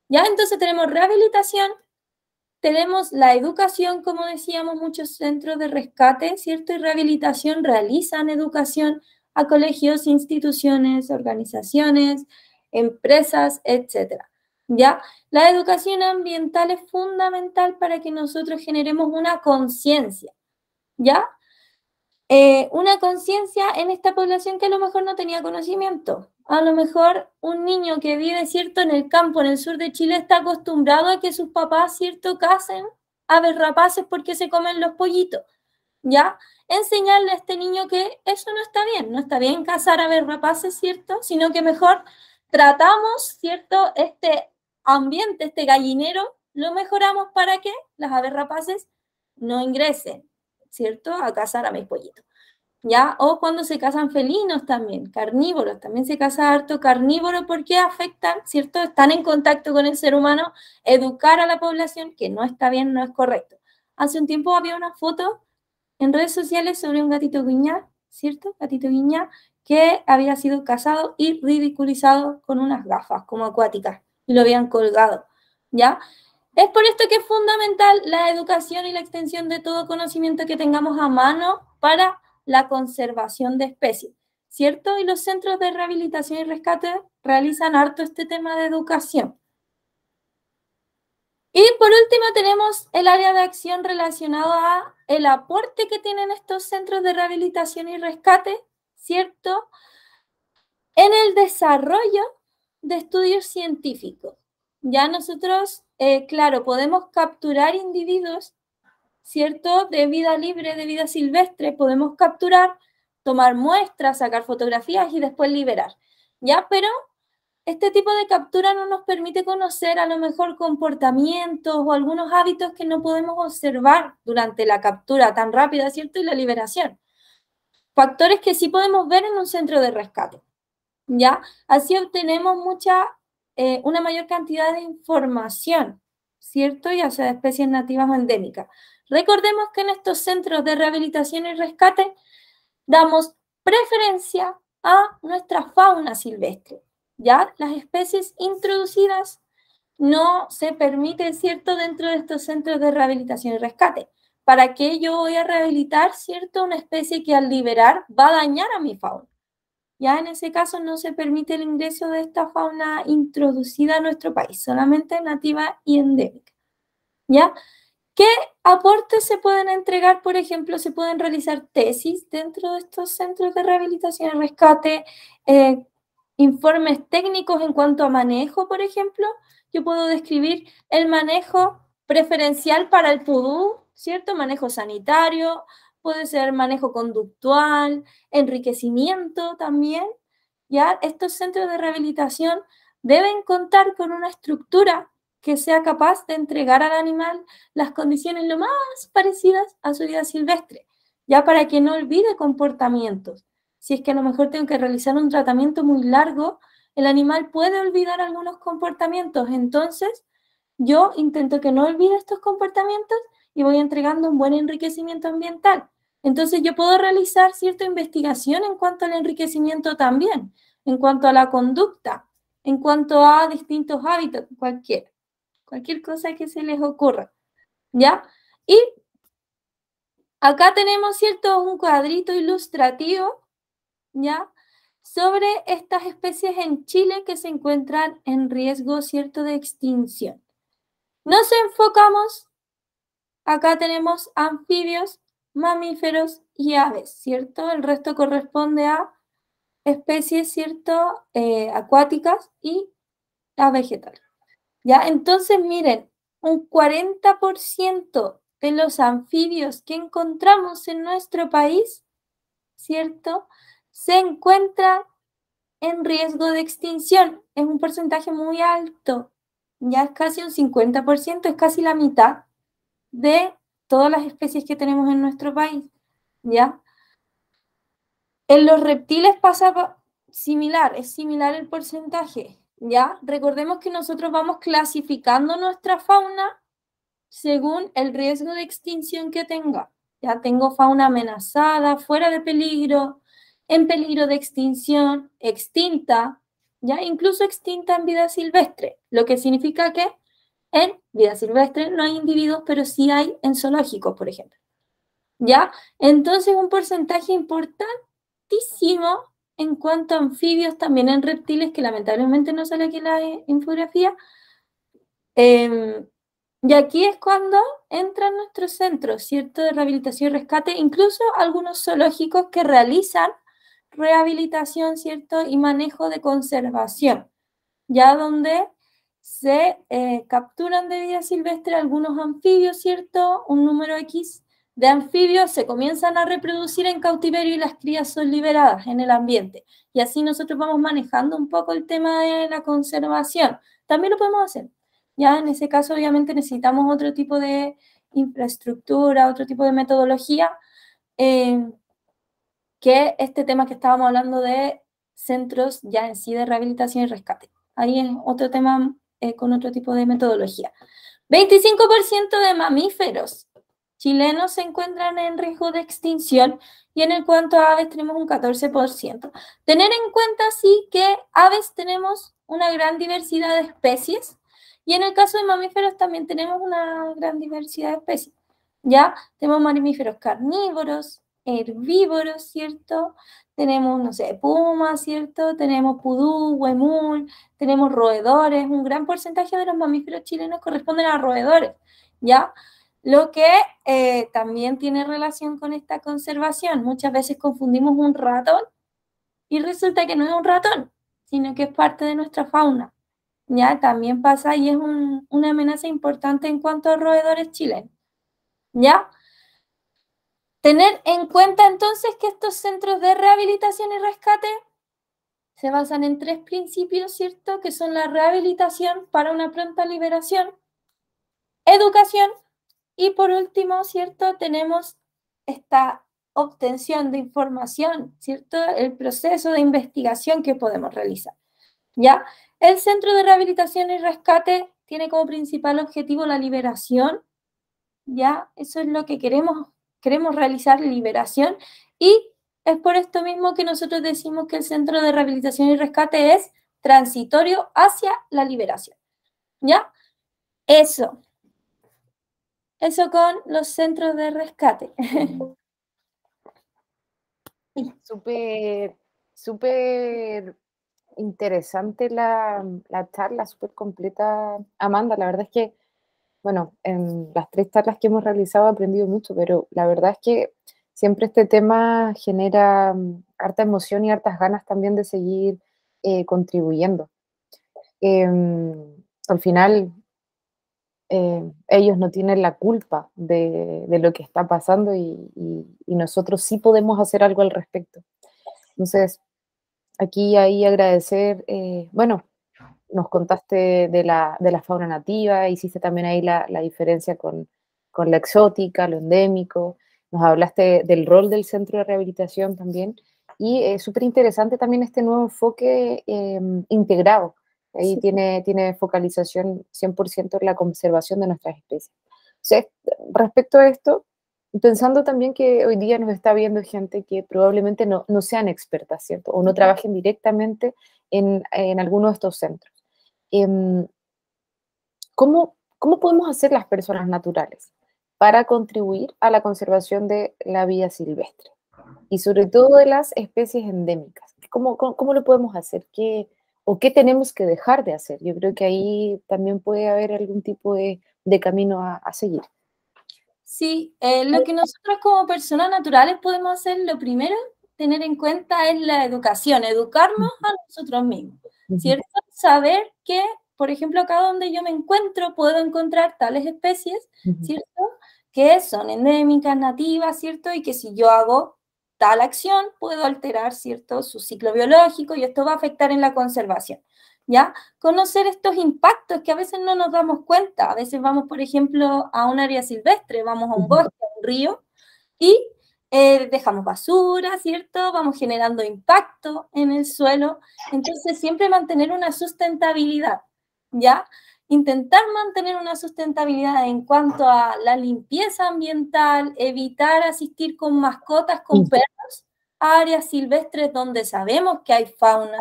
¿Ya? Entonces tenemos rehabilitación, tenemos la educación, como decíamos, muchos centros de rescate, ¿cierto? Y rehabilitación realizan educación a colegios, instituciones, organizaciones, empresas, etc. ¿Ya? La educación ambiental es fundamental para que nosotros generemos una conciencia, ¿ya? Una conciencia en esta población que a lo mejor no tenía conocimiento. A lo mejor un niño que vive, ¿cierto?, en el campo, en el sur de Chile, está acostumbrado a que sus papás, ¿cierto?, cacen aves rapaces porque se comen los pollitos, ¿ya? Enseñarle a este niño que eso no está bien cazar aves rapaces, ¿cierto?, sino que mejor tratamos, ¿cierto?, este ambiente, este gallinero, lo mejoramos para que las aves rapaces no ingresen, ¿cierto?, a cazar a mis pollitos, ¿ya? O cuando se cazan felinos también, carnívoros, también se caza harto carnívoro porque afectan, ¿cierto?, están en contacto con el ser humano, educar a la población que no está bien, no es correcto. Hace un tiempo había una foto en redes sociales sobre un gatito guiñá, ¿cierto? Gatito guiñá que había sido cazado y ridiculizado con unas gafas como acuáticas y lo habían colgado, ¿ya? Es por esto que es fundamental la educación y la extensión de todo conocimiento que tengamos a mano para la conservación de especies, ¿cierto? Y los centros de rehabilitación y rescate realizan harto este tema de educación. Y por último tenemos el área de acción relacionado a el aporte que tienen estos centros de rehabilitación y rescate, ¿cierto? En el desarrollo de estudios científicos. Ya nosotros, claro, podemos capturar individuos, ¿cierto?, de vida libre, de vida silvestre, podemos capturar, tomar muestras, sacar fotografías y después liberar, ¿ya? Pero este tipo de captura no nos permite conocer a lo mejor comportamientos o algunos hábitos que no podemos observar durante la captura tan rápida, ¿cierto?, y la liberación. Factores que sí podemos ver en un centro de rescate, ¿ya? Así obtenemos una mayor cantidad de información, ¿cierto?, ya sea de especies nativas o endémicas. Recordemos que en estos centros de rehabilitación y rescate damos preferencia a nuestra fauna silvestre, ¿ya? Las especies introducidas no se permiten, ¿cierto?, dentro de estos centros de rehabilitación y rescate. ¿Para qué yo voy a rehabilitar, ¿cierto?, una especie que al liberar va a dañar a mi fauna? Ya en ese caso no se permite el ingreso de esta fauna introducida a nuestro país, solamente nativa y endémica, ¿ya? ¿Qué aportes se pueden entregar? Por ejemplo, se pueden realizar tesis dentro de estos centros de rehabilitación y rescate, informes técnicos en cuanto a manejo, por ejemplo. Yo puedo describir el manejo preferencial para el pudú, ¿cierto? Manejo sanitario, puede ser manejo conductual, enriquecimiento también, ¿ya? Estos centros de rehabilitación deben contar con una estructura que sea capaz de entregar al animal las condiciones lo más parecidas a su vida silvestre, ya para que no olvide comportamientos. Si es que a lo mejor tengo que realizar un tratamiento muy largo, el animal puede olvidar algunos comportamientos, entonces yo intento que no olvide estos comportamientos y voy entregando un buen enriquecimiento ambiental. Entonces yo puedo realizar cierta investigación en cuanto al enriquecimiento también. en cuanto a la conducta, en cuanto a distintos hábitos, cualquier cosa que se les ocurra, ¿ya? Y acá tenemos, ¿cierto?, un cuadrito ilustrativo, ¿ya?, sobre estas especies en Chile que se encuentran en riesgo, ¿cierto?, de extinción. Nos enfocamos, acá tenemos anfibios, mamíferos y aves, ¿cierto? El resto corresponde a especies, ¿cierto?, acuáticas y a vegetales. ¿Ya? Entonces, miren, un 40% de los anfibios que encontramos en nuestro país, ¿cierto?, se encuentran en riesgo de extinción. Es un porcentaje muy alto, ya es casi un 50%, es casi la mitad de todas las especies que tenemos en nuestro país, ¿ya? En los reptiles pasa similar, es similar el porcentaje, ¿ya? Recordemos que nosotros vamos clasificando nuestra fauna según el riesgo de extinción que tenga. Ya tengo fauna amenazada, fuera de peligro, en peligro de extinción, extinta, ya incluso extinta en vida silvestre, lo que significa que en vida silvestre no hay individuos, pero sí hay en zoológicos, por ejemplo. ¿Ya? Entonces un porcentaje importantísimo en cuanto a anfibios, también en reptiles, que lamentablemente no sale aquí en la infografía. Y aquí es cuando entran nuestros centros, ¿cierto?, de rehabilitación y rescate, incluso algunos zoológicos que realizan rehabilitación, ¿cierto?, y manejo de conservación, ya donde se capturan de vida silvestre algunos anfibios, ¿cierto?, un número X de anfibios se comienzan a reproducir en cautiverio y las crías son liberadas en el ambiente. Y así nosotros vamos manejando un poco el tema de la conservación. También lo podemos hacer. Ya en ese caso, obviamente, necesitamos otro tipo de infraestructura, otro tipo de metodología, que este tema que estábamos hablando de centros ya en sí de rehabilitación y rescate. Ahí es otro tema con otro tipo de metodología. 25% de mamíferos chilenos se encuentran en riesgo de extinción y en el cuanto a aves tenemos un 14%. Tener en cuenta, sí, que aves tenemos una gran diversidad de especies y en el caso de mamíferos también tenemos una gran diversidad de especies. Ya tenemos mamíferos carnívoros, herbívoros, ¿cierto? Tenemos, no sé, pumas, ¿cierto? Tenemos pudú, huemul, tenemos roedores. Un gran porcentaje de los mamíferos chilenos corresponden a roedores, ¿ya? Lo que también tiene relación con esta conservación. Muchas veces confundimos un ratón y resulta que no es un ratón, sino que es parte de nuestra fauna. ¿Ya? También pasa y es una amenaza importante en cuanto a roedores chilenos. ¿Ya? Tener en cuenta entonces que estos centros de rehabilitación y rescate se basan en 3 principios, ¿cierto? Que son la rehabilitación para una pronta liberación, educación y por último, ¿cierto? Tenemos esta obtención de información, ¿cierto? El proceso de investigación que podemos realizar, ¿ya? El Centro de Rehabilitación y Rescate tiene como principal objetivo la liberación, ¿ya? Eso es lo que queremos realizar, liberación, y es por esto mismo que nosotros decimos que el Centro de Rehabilitación y Rescate es transitorio hacia la liberación, ¿ya? Eso con los centros de rescate. Súper, súper interesante la charla, súper completa, Amanda. La verdad es que, bueno, en las 3 charlas que hemos realizado he aprendido mucho, pero la verdad es que siempre este tema genera harta emoción y hartas ganas también de seguir contribuyendo. Al final, ellos no tienen la culpa de lo que está pasando y nosotros sí podemos hacer algo al respecto. Entonces, aquí ahí agradecer, bueno, nos contaste de la fauna nativa, hiciste también ahí la diferencia con la exótica, lo endémico, nos hablaste del rol del centro de rehabilitación también, y súper interesante también este nuevo enfoque integrado. Ahí Sí. tiene focalización 100% en la conservación de nuestras especies. Entonces, respecto a esto, Pensando también que hoy día nos está viendo gente que probablemente no sean expertas, ¿cierto? O no trabajen directamente en alguno de estos centros. Em, ¿cómo podemos hacer las personas naturales para contribuir a la conservación de la vida silvestre? Y sobre todo de las especies endémicas. ¿Cómo lo podemos hacer? ¿O qué tenemos que dejar de hacer? Yo creo que ahí también puede haber algún tipo de camino a seguir. Sí, lo que nosotros como personas naturales podemos hacer, lo primero, tener en cuenta es la educación, educarnos a nosotros mismos, Ujú, ¿cierto? Saber que, por ejemplo, acá donde yo me encuentro, puedo encontrar tales especies, ujú, ¿cierto? Que son endémicas, nativas, ¿cierto? Y que si yo hago tal acción, puedo alterar, ¿cierto? Su ciclo biológico y esto va a afectar en la conservación, ¿ya? Conocer estos impactos que a veces no nos damos cuenta. A veces vamos, por ejemplo, a un área silvestre, vamos a un ujú, bosque, a un río, y dejamos basura, ¿cierto? Vamos generando impacto en el suelo. Entonces, siempre mantener una sustentabilidad, ¿ya? Intentar mantener una sustentabilidad en cuanto a la limpieza ambiental, evitar asistir con mascotas, con ujú. perros, a áreas silvestres donde sabemos que hay fauna,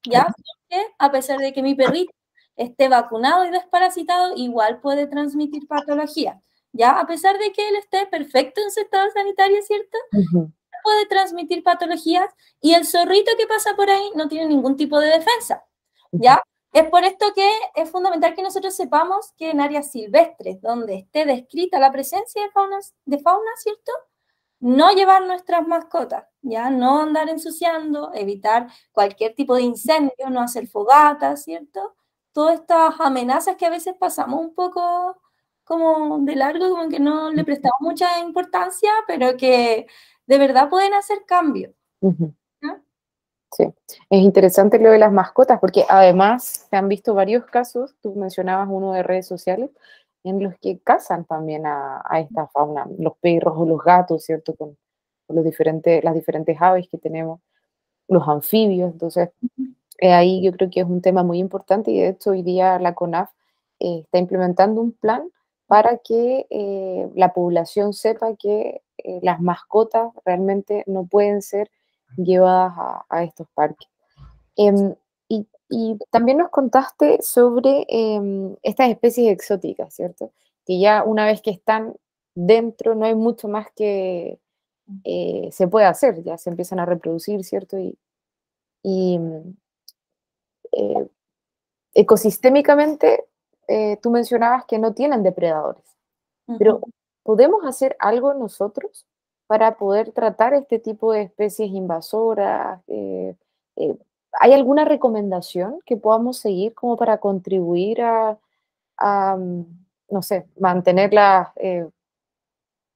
¿ya? Porque a pesar de que mi perrito esté vacunado y desparasitado, igual puede transmitir patologías. ¿Ya? A pesar de que él esté perfecto en su estado sanitario, ¿cierto? Ujú, Puede transmitir patologías y el zorrito que pasa por ahí no tiene ningún tipo de defensa, ujú, ¿ya? Es por esto que es fundamental que nosotros sepamos que en áreas silvestres donde esté descrita la presencia de fauna, ¿cierto? No llevar nuestras mascotas, ¿ya? No andar ensuciando, evitar cualquier tipo de incendio, no hacer fogatas, ¿cierto? Todas estas amenazas que a veces pasamos un poco como de largo, como que no le prestamos mucha importancia, pero que de verdad pueden hacer cambios, ujú. ¿no? Sí, es interesante lo de las mascotas, porque además se han visto varios casos, tú mencionabas uno de redes sociales, en los que cazan también a esta fauna, los perros o los gatos, ¿cierto? Con las diferentes aves que tenemos, los anfibios. Entonces, ahí yo creo que es un tema muy importante y de hecho hoy día la CONAF está implementando un plan para que la población sepa que las mascotas realmente no pueden ser llevadas a estos parques. Y también nos contaste sobre estas especies exóticas, ¿cierto? Que ya una vez que están dentro no hay mucho más que se puede hacer, ya se empiezan a reproducir, ¿cierto? Y eh, ecosistémicamente tú mencionabas que no tienen depredadores, pero Ujú. ¿podemos hacer algo nosotros para poder tratar este tipo de especies invasoras? Eh, ¿Hay alguna recomendación que podamos seguir como para contribuir a no sé, mantenerlas,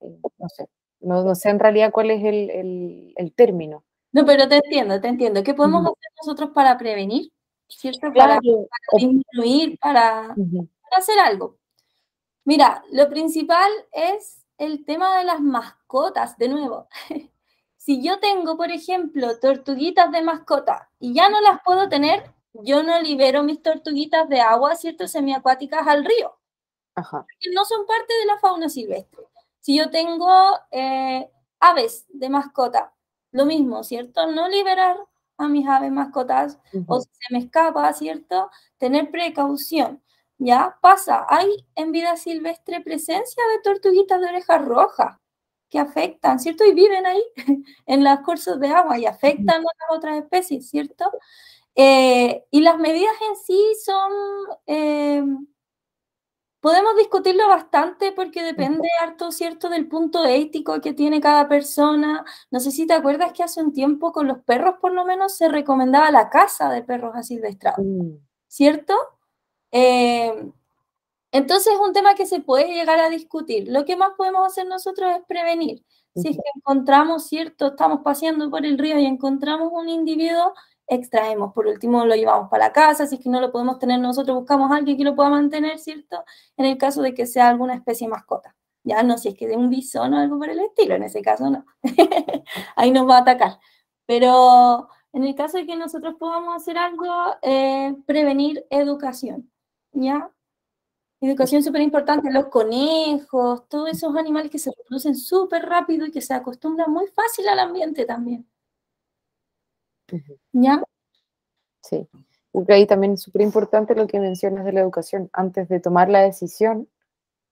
no sé, no sé en realidad cuál es el término? No, pero te entiendo. ¿Qué podemos Ujú. hacer nosotros para prevenir, ¿cierto? Claro, Para disminuir, ujú, para hacer algo. Mira, lo principal es el tema de las mascotas, de nuevo. Si yo tengo, por ejemplo, tortuguitas de mascota y ya no las puedo tener, yo no libero mis tortuguitas de agua, ¿cierto? Semiacuáticas al río, ajá, que no son parte de la fauna silvestre. Si yo tengo aves de mascota, lo mismo, ¿cierto? No liberar a mis aves mascotas o ujú, si se me escapa, ¿cierto? Tener precaución. ¿Ya? Pasa, hay en vida silvestre presencia de tortuguitas de orejas rojas que afectan, ¿cierto? Y viven ahí en los cursos de agua y ujú, afectan a las otras especies, ¿cierto? Y las medidas en sí son, podemos discutirlo bastante porque ujú. depende harto, ¿cierto?, del punto ético que tiene cada persona. No sé si te acuerdas que hace un tiempo con los perros por lo menos se recomendaba la caza de perros asilvestrados, Mm, ¿cierto? Eh, entonces es un tema que se puede llegar a discutir. Lo que más podemos hacer nosotros es prevenir. Si es ujú, que encontramos, ¿cierto? Estamos paseando por el río y encontramos un individuo, extraemos. Por último, lo llevamos para la casa. Si es que no lo podemos tener nosotros, buscamos a alguien que lo pueda mantener, ¿cierto? En el caso de que sea alguna especie mascota. Ya no, si es que de un bisón o algo por el estilo, en ese caso no. Ahí nos va a atacar. Pero en el caso de que nosotros podamos hacer algo, prevenir educación, ¿ya? Educación súper importante, los conejos, todos esos animales que se reproducen súper rápido y que se acostumbran muy fácil al ambiente también. Ujú. ¿Ya? Sí. Porque ahí también es súper importante lo que mencionas de la educación. Antes de tomar la decisión,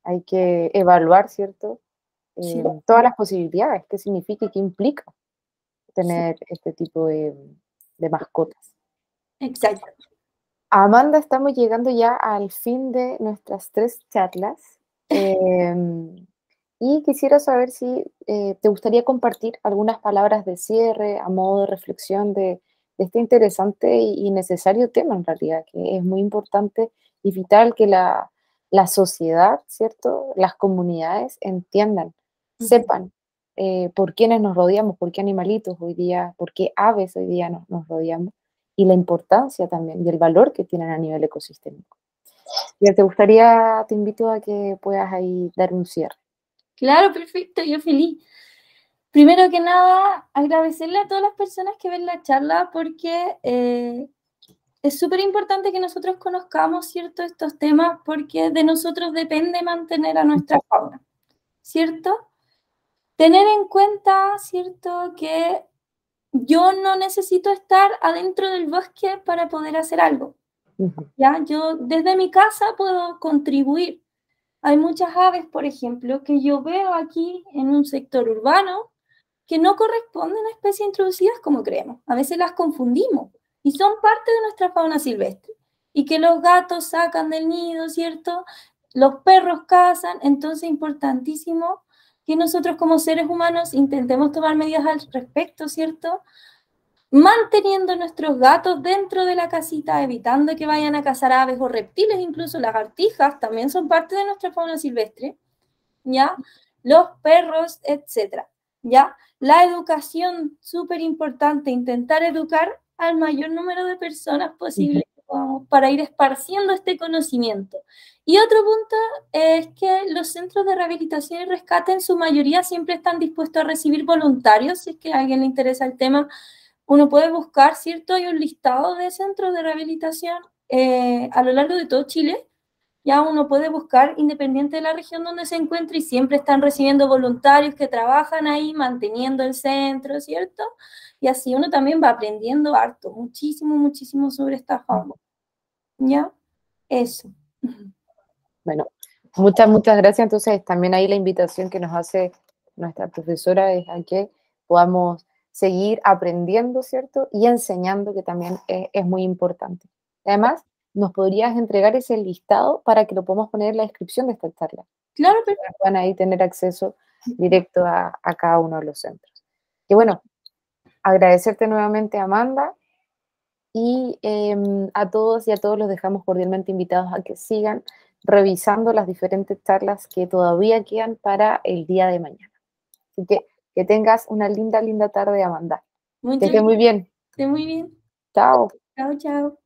hay que evaluar, ¿cierto? Sí, Todas las posibilidades, qué significa y qué implica sí, tener este tipo de mascotas. exacto. Amanda, estamos llegando ya al fin de nuestras 3 charlas. Y quisiera saber si te gustaría compartir algunas palabras de cierre a modo de reflexión de este interesante y necesario tema en realidad, que es muy importante y vital que la sociedad, ¿cierto? Las comunidades entiendan, Ujú. sepan por quiénes nos rodeamos, por qué animalitos hoy día, por qué aves hoy día nos rodeamos y la importancia también y el valor que tienen a nivel ecosistémico. Ya te gustaría, te invito a que puedas ahí dar un cierre. Claro, perfecto, yo feliz. Primero que nada, agradecerle a todas las personas que ven la charla porque es súper importante que nosotros conozcamos, ¿cierto?, estos temas porque de nosotros depende mantener a nuestra fauna, ¿cierto? Tener en cuenta, ¿cierto?, que yo no necesito estar adentro del bosque para poder hacer algo, Ujú, ¿ya? Yo desde mi casa puedo contribuir. Hay muchas aves, por ejemplo, que yo veo aquí en un sector urbano que no corresponden a especies introducidas como creemos. A veces las confundimos y son parte de nuestra fauna silvestre. Y que los gatos sacan del nido, ¿cierto? Los perros cazan, entonces es importantísimo que nosotros como seres humanos intentemos tomar medidas al respecto, ¿cierto? Manteniendo nuestros gatos dentro de la casita, evitando que vayan a cazar aves o reptiles, incluso lagartijas, también son parte de nuestra fauna silvestre, ¿ya? Los perros, etcétera, ¿ya? La educación, súper importante, intentar educar al mayor número de personas ujú, posible que podamos para ir esparciendo este conocimiento. Y otro punto es que los centros de rehabilitación y rescate en su mayoría siempre están dispuestos a recibir voluntarios, si es que a alguien le interesa el tema, uno puede buscar, ¿cierto? Hay un listado de centros de rehabilitación a lo largo de todo Chile. Ya uno puede buscar independiente de la región donde se encuentre y siempre están recibiendo voluntarios que trabajan ahí manteniendo el centro, ¿cierto? Y así uno también va aprendiendo harto, muchísimo, muchísimo sobre esta fauna. ujú. ¿Ya? Eso. Bueno, muchas gracias. Entonces, también ahí la invitación que nos hace nuestra profesora es a que podamos seguir aprendiendo, ¿cierto? Y enseñando, que también es muy importante. Además, nos podrías entregar ese listado para que lo podamos poner en la descripción de esta charla. Claro, Van a ahí tener acceso directo a cada uno de los centros. Y bueno, agradecerte nuevamente, Amanda, y a todos y a todos los dejamos cordialmente invitados a que sigan revisando las diferentes charlas que todavía quedan para el día de mañana. Así que tengas una linda, linda tarde, Amanda. Que muchas esté muy bien. gracias, muy bien. Chao. Chao, chao.